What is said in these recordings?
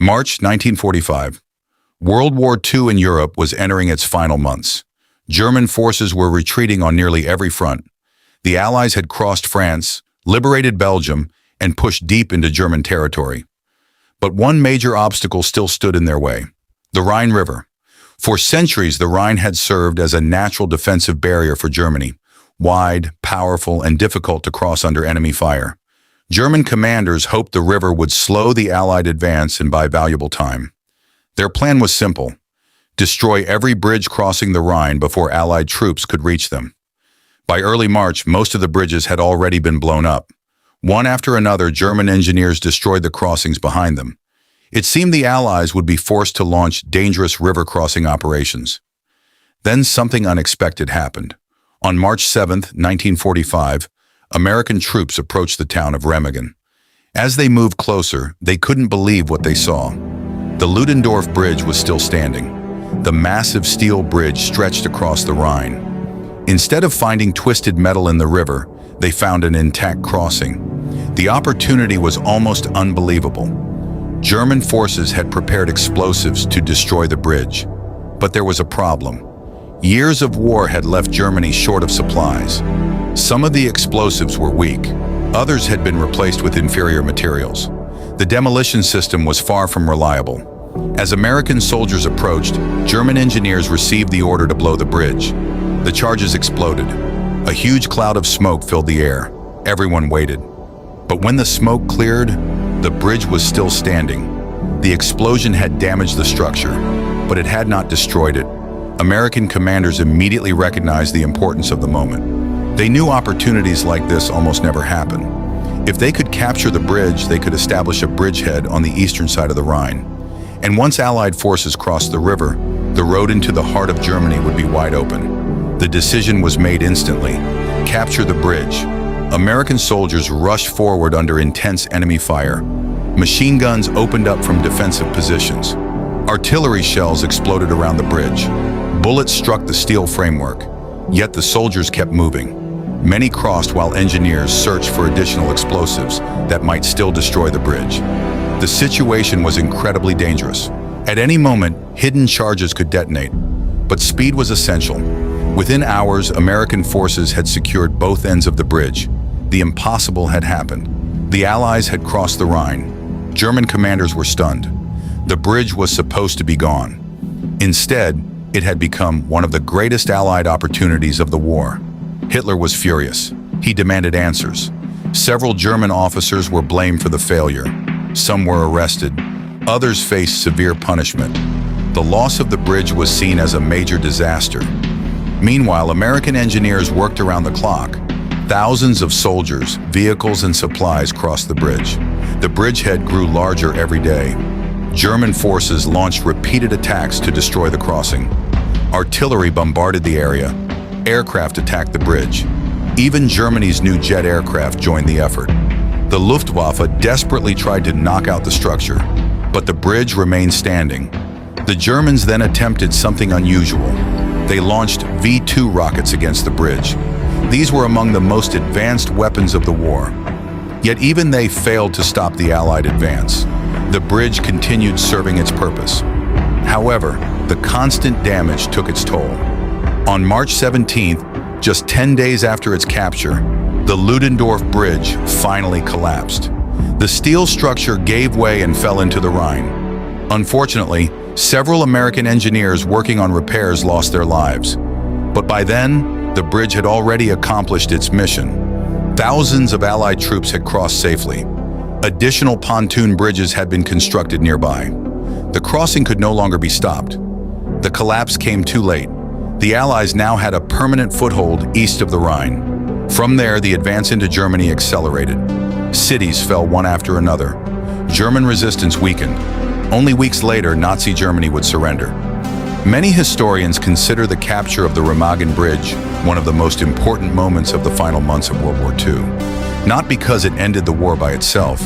March 1945. World War II in Europe was entering its final months. German forces were retreating on nearly every front. The Allies had crossed France, liberated Belgium, and pushed deep into German territory. But one major obstacle still stood in their way: the Rhine River. For centuries, the Rhine had served as a natural defensive barrier for Germany, wide, powerful, and difficult to cross under enemy fire. German commanders hoped the river would slow the Allied advance and buy valuable time. Their plan was simple: destroy every bridge crossing the Rhine before Allied troops could reach them. By early March, most of the bridges had already been blown up. One after another, German engineers destroyed the crossings behind them. It seemed the Allies would be forced to launch dangerous river crossing operations. Then something unexpected happened. On March 7, 1945, American troops approached the town of Remagen. As they moved closer, they couldn't believe what they saw. The Ludendorff Bridge was still standing. The massive steel bridge stretched across the Rhine. Instead of finding twisted metal in the river, they found an intact crossing. The opportunity was almost unbelievable. German forces had prepared explosives to destroy the bridge. But there was a problem. Years of war had left Germany short of supplies. Some of the explosives were weak. Others had been replaced with inferior materials. The demolition system was far from reliable. As American soldiers approached, German engineers received the order to blow the bridge. The charges exploded. A huge cloud of smoke filled the air. Everyone waited. But when the smoke cleared, the bridge was still standing. The explosion had damaged the structure, but it had not destroyed it. American commanders immediately recognized the importance of the moment. They knew opportunities like this almost never happen. If they could capture the bridge, they could establish a bridgehead on the eastern side of the Rhine. And once Allied forces crossed the river, the road into the heart of Germany would be wide open. The decision was made instantly: capture the bridge. American soldiers rushed forward under intense enemy fire. Machine guns opened up from defensive positions. Artillery shells exploded around the bridge. Bullets struck the steel framework. Yet the soldiers kept moving. Many crossed while engineers searched for additional explosives that might still destroy the bridge. The situation was incredibly dangerous. At any moment, hidden charges could detonate. But speed was essential. Within hours, American forces had secured both ends of the bridge. The impossible had happened. The Allies had crossed the Rhine. German commanders were stunned. The bridge was supposed to be gone. Instead, it had become one of the greatest Allied opportunities of the war. Hitler was furious. He demanded answers. Several German officers were blamed for the failure. Some were arrested. Others faced severe punishment. The loss of the bridge was seen as a major disaster. Meanwhile, American engineers worked around the clock. Thousands of soldiers, vehicles, and supplies crossed the bridge. The bridgehead grew larger every day. German forces launched repeated attacks to destroy the crossing. Artillery bombarded the area. Aircraft attacked the bridge. Even Germany's new jet aircraft joined the effort. The Luftwaffe desperately tried to knock out the structure, but the bridge remained standing. The Germans then attempted something unusual. They launched V-2 rockets against the bridge. These were among the most advanced weapons of the war. Yet even they failed to stop the Allied advance. The bridge continued serving its purpose. However, the constant damage took its toll. On March 17th, just 10 days after its capture, the Ludendorff Bridge finally collapsed. The steel structure gave way and fell into the Rhine. Unfortunately, several American engineers working on repairs lost their lives. But by then, the bridge had already accomplished its mission. Thousands of Allied troops had crossed safely. Additional pontoon bridges had been constructed nearby. The crossing could no longer be stopped. The collapse came too late. The Allies now had a permanent foothold east of the Rhine. From there, the advance into Germany accelerated. Cities fell one after another. German resistance weakened. Only weeks later, Nazi Germany would surrender. Many historians consider the capture of the Remagen Bridge one of the most important moments of the final months of World War II. Not because it ended the war by itself,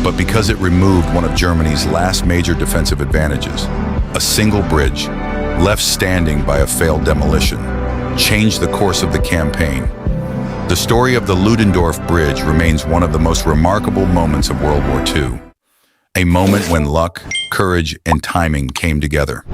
but because it removed one of Germany's last major defensive advantages. A single bridge, left standing by a failed demolition, changed the course of the campaign. The story of the Ludendorff Bridge remains one of the most remarkable moments of World War II. A moment when luck, courage, and timing came together.